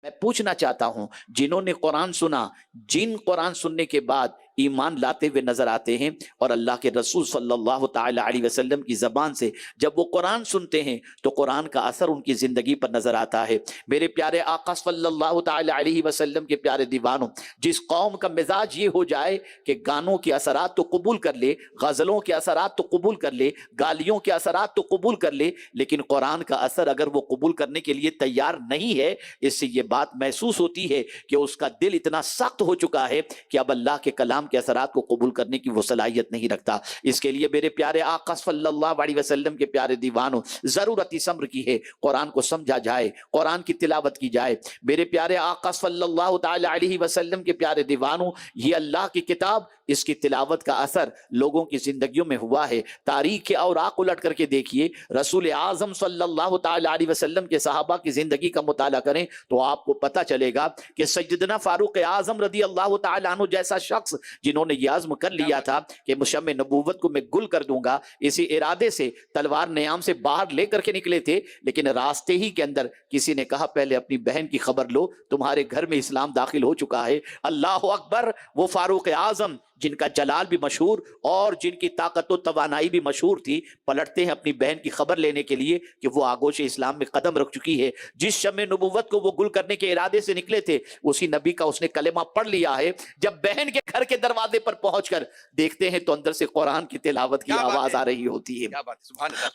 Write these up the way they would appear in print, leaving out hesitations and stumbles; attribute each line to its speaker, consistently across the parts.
Speaker 1: میں پوچھنا چاہتا ہوں جنہوں نے قرآن سنا، جن قرآن سننے کے بعد ایمان لاتے ہوئے نظر آتے ہیں اور اللہ کے رسول صلی اللہ تعالی علیہ وسلم کی زبان سے جب وہ قرآن سنتے ہیں تو قرآن کا اثر ان کی زندگی پر نظر آتا ہے۔ میرے پیارے آقا صلی اللہ تعالی علیہ وسلم کے پیارے دیوانوں، جس قوم کا مزاج یہ ہو جائے کہ گانوں کے اثرات تو قبول کر لے، غزلوں کے اثرات تو قبول کر لے، گالیوں کے اثرات تو قبول کر لے، لیکن قرآن کا اثر اگر وہ قبول کرنے کے لیے تیار نہیں ہے، اس سے یہ بات محسوس ہوتی ہے کہ اس کا دل اتنا سخت ہو چکا ہے کہ اب اللہ کے کلام کے اثرات کو قبول کرنے کی وہ صلاحیت نہیں رکھتا۔ اس کے لیے میرے پیارے آقا صلی اللہ علیہ وسلم کے پیارے دیوانوں، ضرورت اس امر کی ہے قرآن کو سمجھا جائے، قرآن کی تلاوت کی جائے۔ میرے پیارے آقا صلی اللہ تعالی علیہ وسلم کے پیارے دیوانوں، یہ اللہ کی کتاب، اس کی تلاوت کا اثر لوگوں کی زندگیوں میں ہوا ہے۔ تاریخ کے اوراق الٹ کر کے دیکھیے، رسول اعظم صلی اللہ تعالی علیہ وسلم کے صحابہ کی زندگی کا مطالعہ کریں تو آپ کو پتہ چلے گا کہ سیدنا فاروق اعظم رضی اللہ تعالی عنہ جیسا شخص جنہوں نے یہ عزم کر لیا تھا کہ مشم نبوت کو میں گل کر دوں گا، اسی ارادے سے تلوار نیام سے باہر لے کر کے نکلے تھے، لیکن راستے ہی کے اندر کسی نے کہا پہلے اپنی بہن کی خبر لو، تمہارے گھر میں اسلام داخل ہو چکا ہے۔ اللہ اکبر! وہ فاروق اعظم جن کا جلال بھی مشہور اور جن کی طاقت و توانائی بھی مشہور تھی، پلٹتے ہیں اپنی بہن کی خبر لینے کے لیے کہ وہ آگوش اسلام میں قدم رکھ چکی ہے۔ جس شمع نبوت کو وہ گل کرنے کے ارادے سے نکلے تھے، اسی نبی کا اس نے کلمہ پڑھ لیا ہے۔ جب بہن کے گھر کے دروازے پر پہنچ کر دیکھتے ہیں تو اندر سے قرآن کی تلاوت کی آواز آ رہی ہوتی ہے۔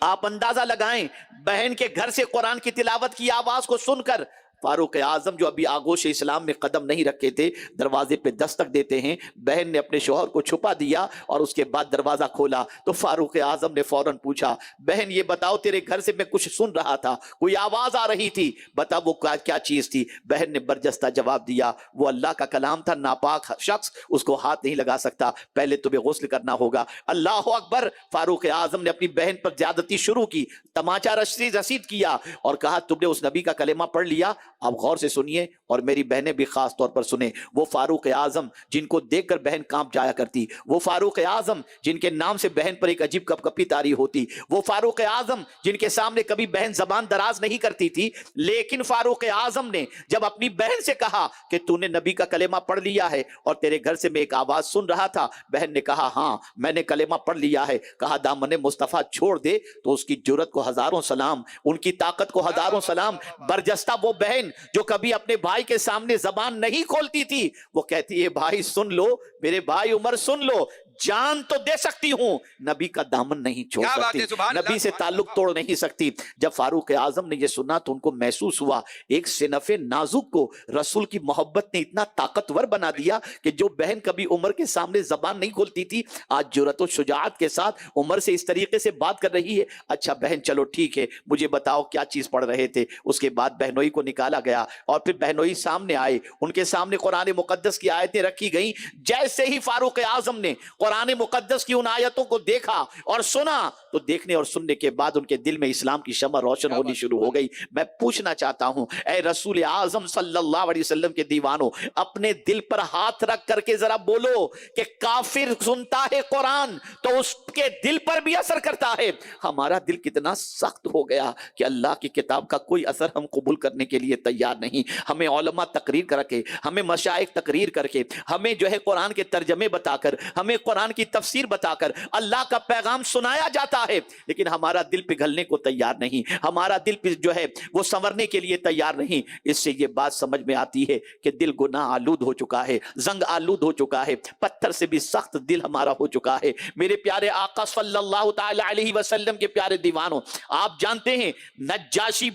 Speaker 1: آپ اندازہ لگائیں، بہن کے گھر سے قرآن کی تلاوت کی آواز کو سن کر فاروق اعظم جو ابھی آگوش اسلام میں قدم نہیں رکھے تھے، دروازے پہ دستک دیتے ہیں۔ بہن نے اپنے شوہر کو چھپا دیا اور اس کے بعد دروازہ کھولا تو فاروق اعظم نے فوراً پوچھا، بہن یہ بتاؤ تیرے گھر سے میں کچھ سن رہا تھا، کوئی آواز آ رہی تھی، بتا وہ کیا چیز تھی؟ بہن نے برجستہ جواب دیا، وہ اللہ کا کلام تھا، ناپاک شخص اس کو ہاتھ نہیں لگا سکتا، پہلے تمہیں غسل کرنا ہوگا۔ اللہ اکبر! فاروق اعظم نے اپنی بہن پر زیادتی شروع کی، تماچا رسید کیا اور کہا تم نے اس نبی کا کلمہ پڑھ لیا؟ آپ غور سے سنیے اور میری بہنیں بھی خاص طور پر سنیں۔ وہ فاروق اعظم جن کو دیکھ کر بہن کانپ جایا کرتی، وہ فاروق اعظم جن کے نام سے بہن پر ایک عجیب کپ کپی طاری ہوتی، وہ فاروق اعظم جن کے سامنے کبھی بہن زبان دراز نہیں کرتی تھی، لیکن فاروق اعظم نے جب اپنی بہن سے کہا کہ تو نے نبی کا کلمہ پڑھ لیا ہے اور تیرے گھر سے میں ایک آواز سن رہا تھا، بہن نے کہا ہاں میں نے کلمہ پڑھ لیا ہے۔ کہا دامن مصطفیٰ چھوڑ دے، تو اس کی جرت کو ہزاروں سلام، ان کی طاقت کو ہزاروں سلام۔ برجستہ وہ بہن جو کبھی اپنے بھائی کے سامنے زبان نہیں کھولتی تھی، وہ کہتی ہے بھائی سن لو، میرے بھائی عمر سن لو، جان تو دے سکتی ہوں، نبی کا دامن نہیں چھوڑ سکتی، نبی سے تعلق توڑ نہیں سکتی۔ جب فاروق اعظم نے یہ سنا تو ان کو محسوس ہوا ایک صنف نازک کو رسول کی محبت نے اتنا طاقتور بنا دیا کہ جو بہن کبھی عمر کے سامنے زبان نہیں کھولتی تھی، آج جرأت و شجاعت کے ساتھ عمر سے اس طریقے سے بات کر رہی ہے۔ اچھا بہن چلو ٹھیک ہے، مجھے بتاؤ کیا چیز پڑھ رہے تھے؟ اس کے بعد بہنوئی کو نکالا گیا اور پھر بہنوئی سامنے آئے، ان کے سامنے قرآن مقدس کی آیتیں رکھی گئیں۔ جیسے ہی فاروق اعظم نے قرآن مقدس کی ان آیتوں کو دیکھا اور سنا تو دیکھنے اور سننے کے بعد ان کے دل میں اسلام کی شمع روشن ہونی شروع ہو گئی۔ میں پوچھنا چاہتا ہوں اے رسول اعظم صلی اللہ علیہ وسلم کے دیوانوں، اپنے دل پر ہاتھ رکھ کر کے ذرا بولو کہ کافر سنتا ہے قرآن تو اس کے دل پر بھی اثر کرتا ہے۔ ہمارا دل کتنا سخت ہو گیا کہ اللہ کی کتاب کا کوئی اثر ہم قبول کرنے کے لیے تیار نہیں۔ ہمیں علماء تقریر کر کے، ہمیں مشائخ تقریر کر کے، ہمیں جو ہے قرآن کے ترجمے بتا کر، ہمیں قرآن کی تفسیر بتا کر اللہ کا پیغام سنایا جاتا ہے، لیکن ہمارا دل پگھلنے کو تیار نہیں، ہمارا دل جو ہے وہ سنورنے کے لیے تیار نہیں۔ اس سے یہ بات سمجھ میں آتی ہے کہ دل گناہ آلود ہو چکا ہے، زنگ آلود ہو چکا ہے، پتھر سے بھی سخت دل ہمارا ہو چکا ہے۔ میرے پیارے آقا صلی اللہ تعالی علیہ وسلم کے پیارے دیوانوں، آپ جانتے ہیں نجاشی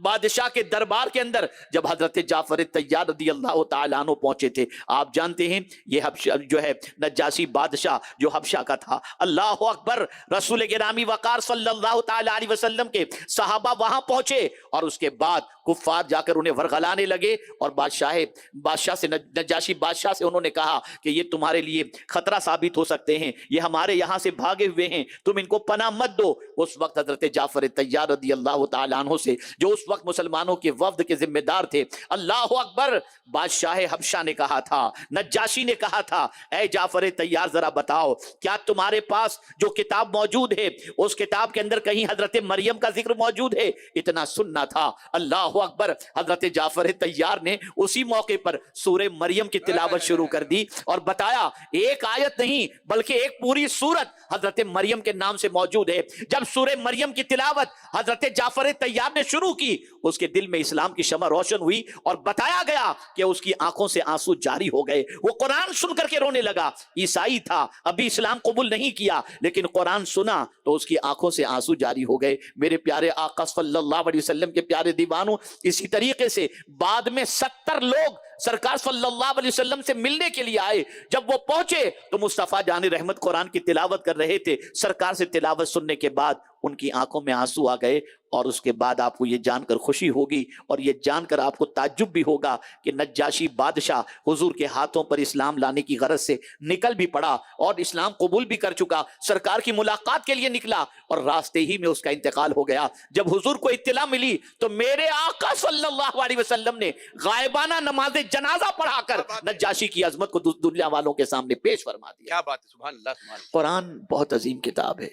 Speaker 1: بادشاہ کے دربار کے اندر جب حضرت جعفر طیار رضی اللہ تعالیٰ عنہ پہنچے تھے، آپ جانتے ہیں یہ حبشہ جو ہے نجاشی بادشاہ جو حبشہ کا تھا، اللہ اکبر، رسول گرامی وقار صلی اللہ تعالیٰ علیہ وسلم کے صحابہ وہاں پہنچے اور اس کے بعد کفار جا کر انہیں ورغلانے لگے اور بادشاہ سے نجاشی بادشاہ سے انہوں نے کہا کہ یہ تمہارے لیے خطرہ ثابت ہو سکتے ہیں، یہ ہمارے یہاں سے بھاگے ہوئے ہیں، تم ان کو پناہ مت دو۔ اس وقت حضرت جعفر طیار رضی اللہ تعالیٰ عنہ سے جو اس وقت مسلمانوں کے وفد کے ذمہ دار تھے. اللہ اکبر. بادشاہ حبشہ نے کہا تھا, نجاشی نے کہا تھا, اے جعفر طیار ذرا بتاؤ کیا تمہارے پاس جو کتاب موجود ہے اس کتاب کے اندر کہیں حضرت مریم کا ذکر موجود ہے؟ اتنا سننا تھا. اللہ اکبر. حضرت جعفر طیار نے اسی موقع پر سورہ مریم کی تلاوت شروع کر دی اور بتایا ایک آیت نہیں بلکہ ایک پوری سورت حضرت مریم کے نام سے موجود ہے. جب سورہ مریم کی تلاوت حضرت جعفر طیار نے شروع کی, اس کے دل میں اسلام کی شمع روشن ہوئی اور بتایا گیا کہ اس کی آنکھوں سے آنسو جاری ہو گئے. وہ قرآن سن کر کے رونے لگا. عیسائی تھا, ابھی اسلام قبول نہیں کیا, لیکن قرآن سنا تو اس کی آنکھوں سے آنسو جاری ہو گئے. میرے پیارے آقا صلی اللہ علیہ وسلم کے پیارے دیوانوں, اسی طریقے سے بعد میں 70 لوگ سرکار صلی اللہ علیہ وسلم سے ملنے کے لیے آئے. جب وہ پہنچے تو مصطفیٰ جان رحمت قرآن کی تلاوت کر رہے تھے. سرکار سے تلاوت سننے کے بعد ان کی آنکھوں میں آنسو آ گئے. اور اس کے بعد آپ کو یہ جان کر خوشی ہوگی اور یہ جان کر آپ کو تعجب بھی ہوگا کہ نجاشی بادشاہ حضور کے ہاتھوں پر اسلام لانے کی غرض سے نکل بھی پڑا اور اسلام قبول بھی کر چکا. سرکار کی ملاقات کے لیے نکلا اور راستے ہی میں اس کا انتقال ہو گیا. جب حضور کو اطلاع ملی تو میرے آقا صلی اللہ علیہ وسلم نے غائبانہ نماز جنازہ پڑھا کر نجاشی کی عظمت کو دنیا والوں کے سامنے پیش فرما دیا.
Speaker 2: کیا بات ہے, سبحان اللہ, سبحان اللہ.
Speaker 1: قرآن بہت عظیم کتاب ہے,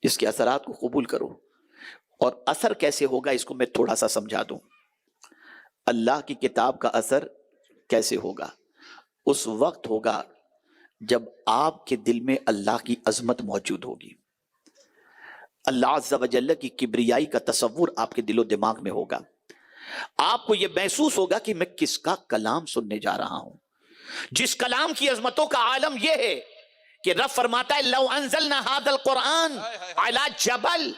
Speaker 1: اس کے اثرات کو قبول کرو. اور اثر کیسے ہوگا اس کو میں تھوڑا سا سمجھا دوں. اللہ کی کتاب کا اثر کیسے ہوگا؟ اس وقت ہوگا جب آپ کے دل میں اللہ کی عظمت موجود ہوگی, اللہ عز و جل کی کبریائی کا تصور آپ کے دل و دماغ میں ہوگا. آپ کو یہ محسوس ہوگا کہ میں کس کا کلام سننے جا رہا ہوں, جس کلام کی عظمتوں کا عالم یہ ہے کہ رب فرماتا ہے لو انزلنا هذا القرآن على جبل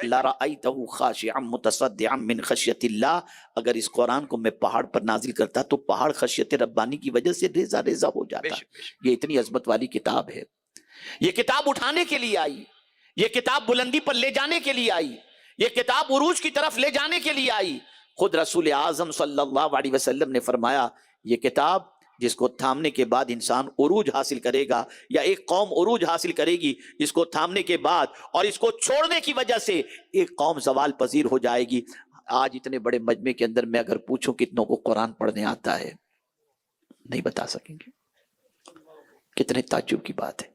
Speaker 1: لرأيته خاشعا متصدعا من خشیت اللہ. اگر اس قرآن کو میں پہاڑ پر نازل کرتا تو پہاڑ خشیت ربانی کی وجہ سے ریزہ ریزہ ہو جاتا. یہ اتنی عظمت والی کتاب ہے. یہ کتاب اٹھانے کے لیے آئی, یہ کتاب بلندی پر لے جانے کے لیے آئی, یہ کتاب عروج کی طرف لے جانے کے لیے آئی. خود رسول اعظم صلی اللہ علیہ وسلم نے فرمایا یہ کتاب جس کو تھامنے کے بعد انسان عروج حاصل کرے گا یا ایک قوم عروج حاصل کرے گی, اس کو تھامنے کے بعد اور اس کو چھوڑنے کی وجہ سے ایک قوم زوال پذیر ہو جائے گی. آج اتنے بڑے مجمع کے اندر میں اگر پوچھوں کتنوں کو قرآن پڑھنے آتا ہے, نہیں بتا سکیں گے. کتنے تعجب کی بات ہے.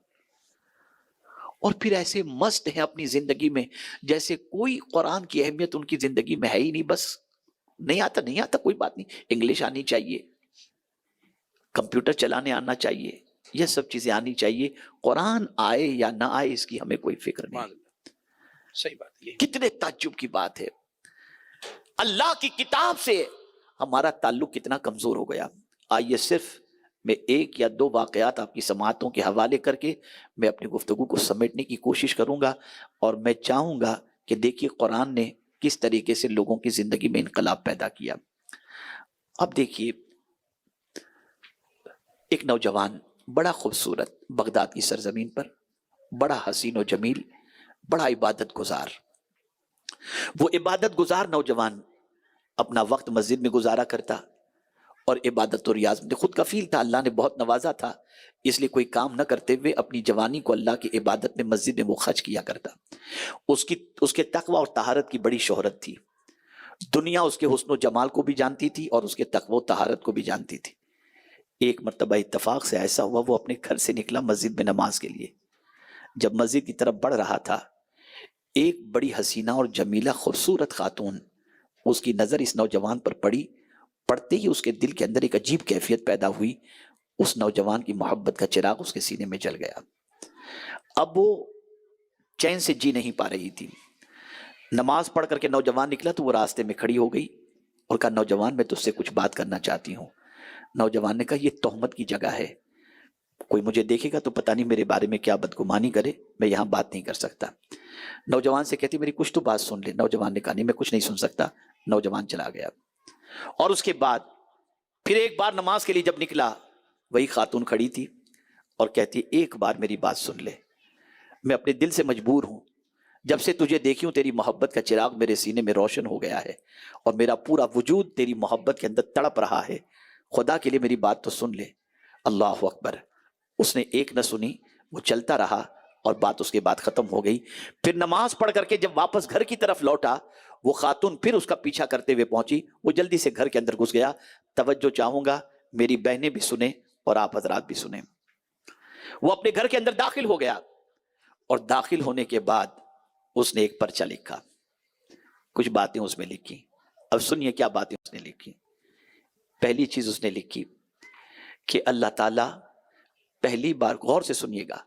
Speaker 1: اور پھر ایسے مست ہیں اپنی زندگی میں جیسے کوئی قرآن کی اہمیت ان کی زندگی میں ہے ہی نہیں. بس نہیں آتا کوئی بات نہیں, انگلش آنی چاہیے, کمپیوٹر چلانے آنا چاہیے, یہ سب چیزیں آنی چاہیے. قرآن آئے یا نہ آئے اس کی ہمیں کوئی فکر نہیں.
Speaker 2: صحیح بات ہے.
Speaker 1: کتنے تعجب کی بات ہے. اللہ کی کتاب سے ہمارا تعلق کتنا کمزور ہو گیا. آئیے صرف میں ایک یا دو واقعات آپ کی سماعتوں کے حوالے کر کے میں اپنی گفتگو کو سمیٹنے کی کوشش کروں گا, اور میں چاہوں گا کہ دیکھیے قرآن نے کس طریقے سے لوگوں کی زندگی میں انقلاب پیدا کیا. اب دیکھیے ایک نوجوان بڑا خوبصورت بغداد کی سرزمین پر, بڑا حسین و جمیل, بڑا عبادت گزار. وہ عبادت گزار نوجوان اپنا وقت مسجد میں گزارا کرتا اور عبادت و ریاض میں خود کفیل تھا. اللہ نے بہت نوازا تھا, اس لیے کوئی کام نہ کرتے ہوئے اپنی جوانی کو اللہ کی عبادت میں مسجد میں وہ خرچ کیا کرتا. اس کے تقوی اور طہارت کی بڑی شہرت تھی. دنیا اس کے حسن و جمال کو بھی جانتی تھی اور اس کے تقوی و طہارت کو بھی جانتی تھی. ایک مرتبہ اتفاق سے ایسا ہوا, وہ اپنے گھر سے نکلا مسجد میں نماز کے لیے. جب مسجد کی طرف بڑھ رہا تھا, ایک بڑی حسینہ اور جمیلہ خوبصورت خاتون, اس کی نظر اس نوجوان پر پڑی. پڑھتے ہی اس کے دل کے اندر ایک عجیب کیفیت پیدا ہوئی. اس نوجوان کی محبت کا چراغ اس کے سینے میں جل گیا. اب وہ چین سے جی نہیں پا رہی تھی. نماز پڑھ کر کے نوجوان نکلا تو وہ راستے میں کھڑی ہو گئی اور کہا نوجوان میں تجھ سے کچھ بات کرنا چاہتی ہوں. نوجوان نے کہا یہ تہمت کی جگہ ہے, کوئی مجھے دیکھے گا تو پتہ نہیں میرے بارے میں کیا بدگمانی کرے, میں یہاں بات نہیں کر سکتا. نوجوان سے کہتی میری کچھ تو بات سن لے. نوجوان نے کہا نہیں میں کچھ نہیں سن سکتا. نوجوان چلا گیا. اور اس کے بعد پھر ایک بار نماز کے لیے جب نکلا, وہی خاتون کھڑی تھی اور کہتی ایک بار میری بات سن لے, میں اپنے دل سے مجبور ہوں, جب سے تجھے دیکھی ہوں تیری محبت کا چراغ میرے سینے میں روشن ہو گیا ہے اور میرا پورا وجود تیری محبت کے اندر تڑپ رہا ہے, خدا کے لیے میری بات تو سن لے. اللہ اکبر. اس نے ایک نہ سنی, وہ چلتا رہا اور بات اس کے بعد ختم ہو گئی. پھر نماز پڑھ کر کے جب واپس گھر کی طرف لوٹا وہ خاتون پھر اس کا پیچھا کرتے ہوئے پہنچی، وہ جلدی سے گھر کے اندر گھس گیا۔ توجہ چاہوں گا میری بہنیں بھی سنیں اور آپ حضرات بھی سنیں۔ وہ اپنے گھر کے اندر داخل ہو گیا، اور داخل ہونے کے بعد اس نے ایک پرچہ لکھا، کچھ باتیں اس میں لکھی۔ اب سنیے کیا باتیں اس نے لکھی۔ پہلی چیز اس نے لکھی کہ اللہ تعالیٰ پہلی بار، غور سے سنیے گا،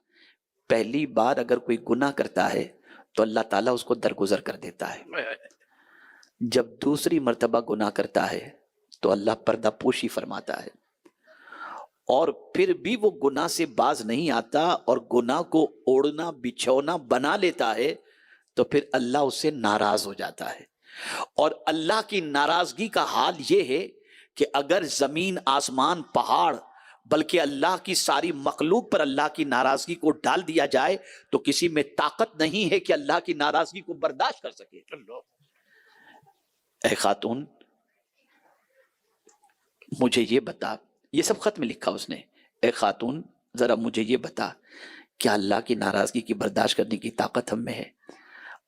Speaker 1: پہلی بار اگر کوئی گناہ کرتا ہے تو اللہ تعالیٰ اس کو درگزر کر دیتا ہے، جب دوسری مرتبہ گناہ کرتا ہے تو اللہ پردہ پوشی فرماتا ہے، اور پھر بھی وہ گناہ سے باز نہیں آتا اور گناہ کو اوڑھنا بچھونا بنا لیتا ہے تو پھر اللہ اس سے ناراض ہو جاتا ہے۔ اور اللہ کی ناراضگی کا حال یہ ہے کہ اگر زمین آسمان پہاڑ بلکہ اللہ کی ساری مخلوق پر اللہ کی ناراضگی کو ڈال دیا جائے تو کسی میں طاقت نہیں ہے کہ اللہ کی ناراضگی کو برداشت کر سکے۔ اے خاتون مجھے یہ بتا، یہ سب خط میں لکھا اس نے، اے خاتون ذرا مجھے یہ بتا کیا اللہ کی ناراضگی کی برداشت کرنے کی طاقت ہم میں ہے؟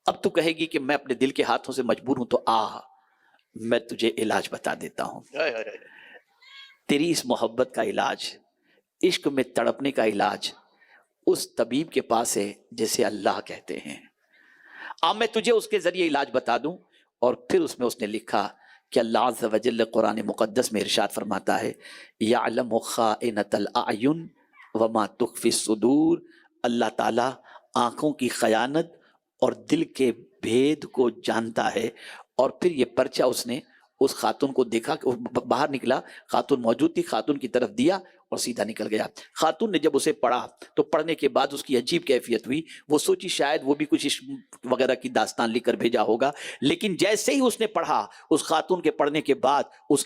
Speaker 1: اب تو کہے گی کہ میں اپنے دل کے ہاتھوں سے مجبور ہوں، تو میں تجھے علاج بتا دیتا ہوں۔ تیری اس محبت کا علاج، عشق میں تڑپنے کا علاج اس طبیب کے پاس ہے جسے اللہ کہتے ہیں۔ اب میں تجھے اس کے ذریعے علاج بتا دوں۔ اور پھر اس میں اس نے لکھا کہ اللہ عز و جل قرآن مقدس میں ارشاد فرماتا ہے یعلم خائنۃ الاعین وما تخفی الصدور، اللہ تعالیٰ آنکھوں کی خیانت اور دل کے بھید کو جانتا ہے۔ اور پھر یہ پرچہ اس نے اس خاتون کو دیکھا کہ وہ باہر نکلا، خاتون موجود تھی، خاتون کی طرف دیا اور سیدھا نکل گیا۔ خاتون نے جب اسے پڑھا تو پڑھنے کے بعد اس کی عجیب کیفیت ہوئی، وہ سوچی شاید وہ بھی کچھ عشق وغیرہ کی داستان لکھ کر بھیجا ہوگا، لیکن جیسے ہی اس نے پڑھا اس خاتون کے پڑھنے کے بعد اس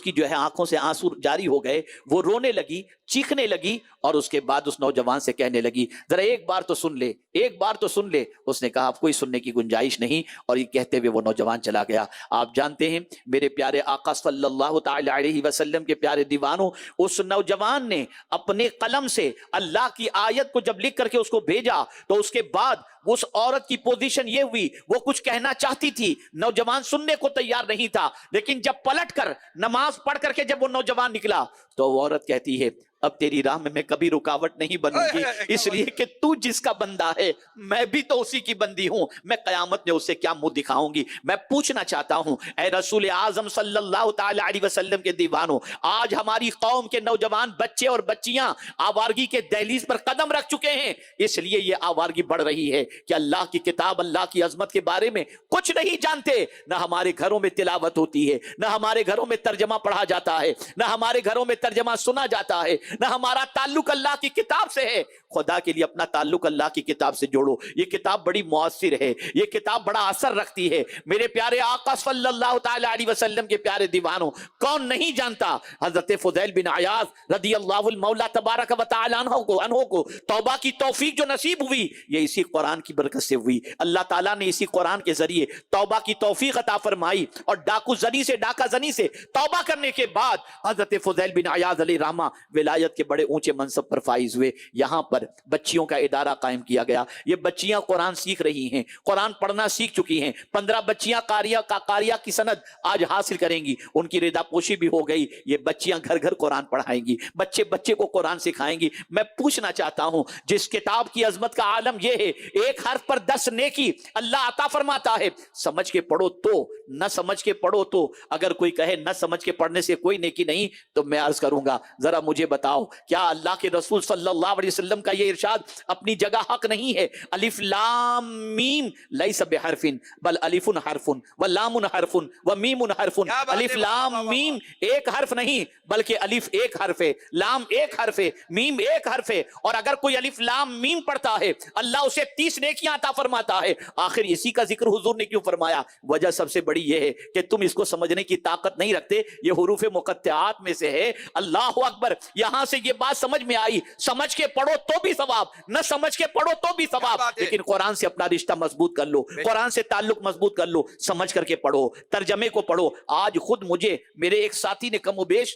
Speaker 1: کی جو ہے آنکھوں سے آنسو جاری ہو گئے، وہ رونے لگی، چیخنے لگی، اور اس کے بعد اس نوجوان سے کہنے لگی ذرا ایک بار تو سن لے، ایک بار تو سن لے۔ اس نے کہا اب کوئی سننے کی گنجائش نہیں، اور یہ کہتے ہوئے وہ نوجوان چلا گیا۔ آپ جانتے ہیں میرے پیارے آقا صلی اللہ تعالی علیہ وسلم کے پیارے دیوانوں، اس نوجوان نے اپنے قلم سے اللہ کی آیت کو جب لکھ کر کے اس کو بھیجا تو اس کے بعد اس عورت کی پوزیشن یہ ہوئی، وہ کچھ کہنا چاہتی تھی، نوجوان سننے کو تیار نہیں تھا، لیکن جب پلٹ کر نماز پڑھ کر کے جب وہ نوجوان نکلا تو وہ عورت کہتی ہے اب تیری راہ میں کبھی رکاوٹ نہیں بنوں گی، اس لیے کہ تو جس کا بندہ ہے میں بھی تو اسی کی بندی ہوں، میں قیامت میں اسے کیا منہ دکھاؤں گی۔ میں پوچھنا چاہتا ہوں اے رسول اعظم صلی اللہ تعالی علیہ وسلم کے دیوانوں، آج ہماری قوم کے نوجوان بچے اور بچیاں آوارگی کے دہلیز پر قدم رکھ چکے ہیں، اس لیے یہ آوارگی بڑھ رہی ہے کہ اللہ کی کتاب، اللہ کی عظمت کے بارے میں کچھ نہیں جانتے۔ نہ ہمارے گھروں میں تلاوت ہوتی ہے، نہ ہمارے گھروں میں ترجمہ پڑھا جاتا ہے، نہ ہمارے گھروں میں ترجمہ سنا جاتا ہے، نہ ہمارا تعلق اللہ کی کتاب سے ہے۔ خدا کے لیے اپنا تعلق اللہ کی کتاب سے جوڑو، یہ کتاب بڑی مؤثر ہے، یہ کتاب بڑا اثر رکھتی ہے۔ میرے پیارے آقا صلی اللہ تعالی علیہ وسلم کے پیارے دیوانوں، کون نہیں جانتا حضرت فضیل بن عیاض رضی اللہ المولا تبارک و تعالی عنہ کو توبہ کی توفیق جو نصیب ہوئی یہ اسی قرآن کی برکت سے ہوئی۔ اللہ تعالیٰ نے اسی قرآن کے ذریعے توبہ کی توفیق عطا فرمائی، اور ڈاکو زنی سے، ڈاکہ زنی سے توبہ کرنے کے بعد حضرت فضیل بن عیاض علیہ رحمہ ولایت کے بڑے اونچے منصب پر فائز ہوئے۔ یہاں پر بچیوں کا ادارہ قائم کیا گیا، یہ بچیاں قرآن سیکھ رہی ہیں، قرآن پڑھنا سیکھ چکی ہیں، 15 بچیاں قاریہ کی سند آج حاصل کریں گی، ان کی رضا پوشی بھی ہو گئی، یہ بچیاں گھر گھر قرآن پڑھائیں گی، بچے بچے کو قرآن سکھائیں گی۔ میں پوچھنا چاہتا ہوں جس کتاب کی عظمت کا عالم یہ ہے، ایک حرف پر 10 نیکی اللہ عطا فرماتا ہے، سمجھ کے پڑھو تو، نہ سمجھ کے پڑھو تو۔ اگر کوئی کہے نہ سمجھ کے پڑھنے سے کوئی نیکی نہیں تو میں عرض کروں گا ذرا مجھے بتاؤ کیا اللہ کے رسول صلی اللہ علیہ وسلم کا یہ ارشاد اپنی جگہ حق نہیں ہے؟ الف لام میم لیس بحرف بل الف حرف و لام حرف و میم حرف۔ الف لام میم ایک حرف نہیں بلکہ الف ایک حرف ہے، لام ایک حرف ہے، میم ایک حرف ہے، اور اگر کوئی الف لام میم پڑھتا ہے اللہ اسے 30 نیکیاں عطا فرماتا ہے۔ آخر اسی کا ذکر حضور نے کیوں فرمایا؟ وجہ سب سے بڑی یہ ہے کہ تم اس کو سمجھنے کی طاقت نہیں رکھتے، یہ حروف مقطعات میں سے ہے۔ اللہ اکبر، یہاں سے یہ بات سمجھ میں آئی، سمجھ کے پڑھو تو بھی ثواب، نہ سمجھ کے پڑھو تو بھی ثواب، لیکن قرآن سے اپنا رشتہ مضبوط کر لو، قرآن سے تعلق مضبوط کر لو، سمجھ کر کے پڑھو، ترجمے کو پڑھو۔ آج خود مجھے میرے ایک ساتھی نے کم و بیش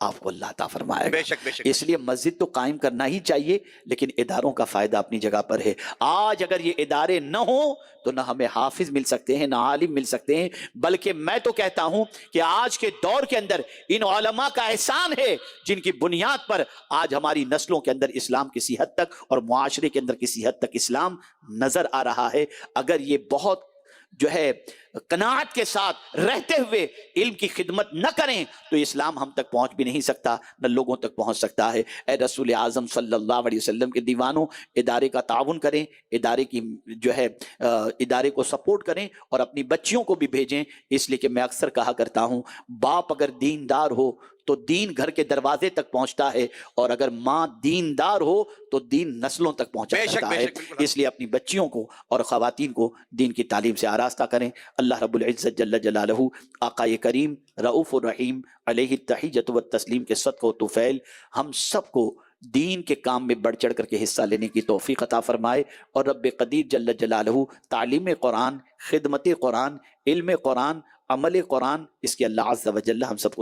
Speaker 1: آپ کو اللہ عطا فرمائے گا۔
Speaker 2: بے شک بے شک۔
Speaker 1: اس لیے مسجد تو قائم کرنا ہی چاہیے، لیکن اداروں کا فائدہ اپنی جگہ پر ہے۔ آج اگر یہ ادارے نہ ہوں تو نہ ہمیں حافظ مل سکتے ہیں، نہ عالم مل سکتے ہیں، بلکہ میں تو کہتا ہوں کہ آج کے دور کے اندر ان علماء کا احسان ہے جن کی بنیاد پر آج ہماری نسلوں کے اندر اسلام کسی حد تک اور معاشرے کے اندر کسی حد تک اسلام نظر آ رہا ہے۔ اگر یہ بہت جو ہے قناعت کے ساتھ رہتے ہوئے علم کی خدمت نہ کریں تو اسلام ہم تک پہنچ بھی نہیں سکتا، نہ لوگوں تک پہنچ سکتا ہے۔ اے رسول اعظم صلی اللہ علیہ وسلم کے دیوانوں، ادارے کا تعاون کریں، ادارے کی جو ہے ادارے کو سپورٹ کریں اور اپنی بچیوں کو بھی بھیجیں، اس لیے کہ میں اکثر کہا کرتا ہوں باپ اگر دیندار ہو تو دین گھر کے دروازے تک پہنچتا ہے، اور اگر ماں دیندار ہو تو دین نسلوں تک پہنچا
Speaker 2: بے شک
Speaker 1: کرتا
Speaker 2: بے
Speaker 1: ہے۔
Speaker 2: شک، بالکل۔
Speaker 1: اس لیے اپنی بچیوں کو اور خواتین کو دین کی تعلیم سے آراستہ کریں۔ اللہ رب العزت جل جلالہ آقا کریم رؤوف الرحیم علیہ التحیۃ والتسلیم کے صدقہ و طفیل ہم سب کو دین کے کام میں بڑھ چڑھ کر کے حصہ لینے کی توفیق عطا فرمائے، اور رب قدیر جل جلالہ تعلیم قرآن، خدمت قرآن، علم قرآن، عمل قرآن، اس کے اللہ عز و جل ہم سب کو